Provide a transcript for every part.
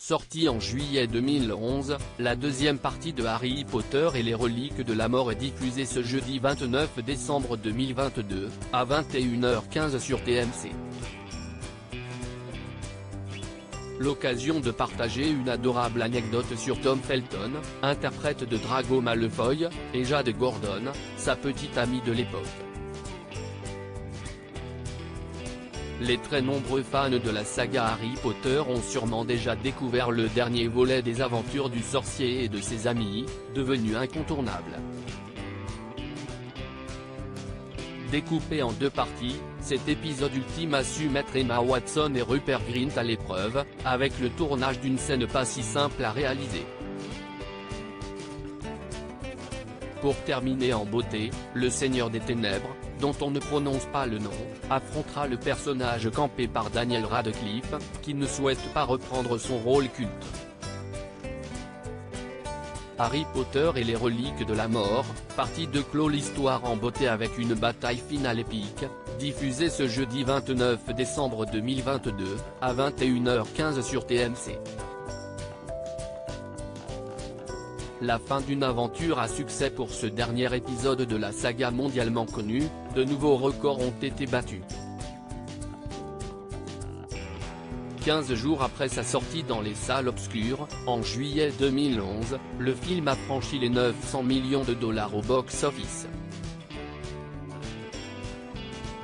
Sortie en juillet 2011, la deuxième partie de Harry Potter et les reliques de la mort est diffusée ce jeudi 29 décembre 2022, à 21h15 sur TMC. L'occasion de partager une adorable anecdote sur Tom Felton, interprète de Drago Malfoy, et Jade Gordon, sa petite amie de l'époque. Les très nombreux fans de la saga Harry Potter ont sûrement déjà découvert le dernier volet des aventures du sorcier et de ses amis, devenu incontournable. Découpé en deux parties, cet épisode ultime a su mettre Emma Watson et Rupert Grint à l'épreuve, avec le tournage d'une scène pas si simple à réaliser. Pour terminer en beauté, le Seigneur des Ténèbres, dont on ne prononce pas le nom, affrontera le personnage campé par Daniel Radcliffe, qui ne souhaite pas reprendre son rôle culte. Harry Potter et les reliques de la mort, partie 2 clôt l'histoire en beauté avec une bataille finale épique, diffusée ce jeudi 29 décembre 2022, à 21h15 sur TMC. La fin d'une aventure à succès pour ce dernier épisode de la saga mondialement connue, de nouveaux records ont été battus. 15 jours après sa sortie dans les salles obscures, en juillet 2011, le film a franchi les 900 millions de dollars au box-office.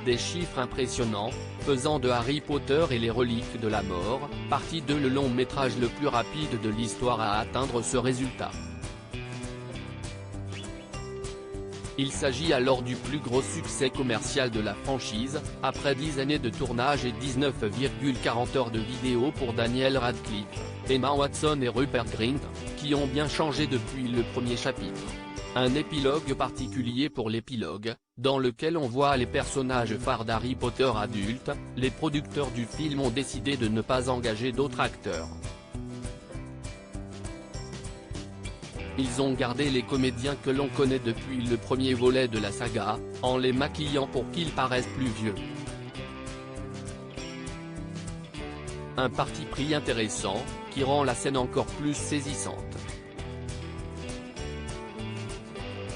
Des chiffres impressionnants, faisant de Harry Potter et les reliques de la mort, partie 2 le long métrage le plus rapide de l'histoire à atteindre ce résultat. Il s'agit alors du plus gros succès commercial de la franchise, après 10 années de tournage et 19,40 heures de vidéo pour Daniel Radcliffe, Emma Watson et Rupert Grint, qui ont bien changé depuis le premier chapitre. Un épilogue particulier pour l'épilogue, dans lequel on voit les personnages phares d'Harry Potter adultes. Les producteurs du film ont décidé de ne pas engager d'autres acteurs. Ils ont gardé les comédiens que l'on connaît depuis le premier volet de la saga, en les maquillant pour qu'ils paraissent plus vieux. Un parti pris intéressant, qui rend la scène encore plus saisissante.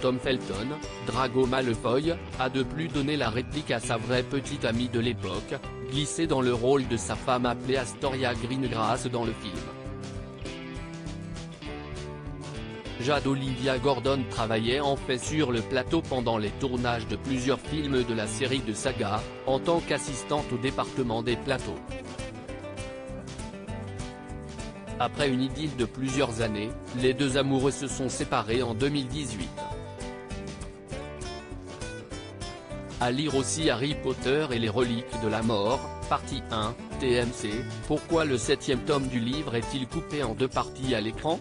Tom Felton, Drago Malfoy, a de plus donné la réplique à sa vraie petite amie de l'époque, glissée dans le rôle de sa femme appelée Astoria Greengrass dans le film. Jade Olivia Gordon travaillait en fait sur le plateau pendant les tournages de plusieurs films de la série de saga, en tant qu'assistante au département des plateaux. Après une idylle de plusieurs années, les deux amoureux se sont séparés en 2018. À lire aussi Harry Potter et les reliques de la mort, partie 1, TMC, pourquoi le 7e tome du livre est-il coupé en deux parties à l'écran ?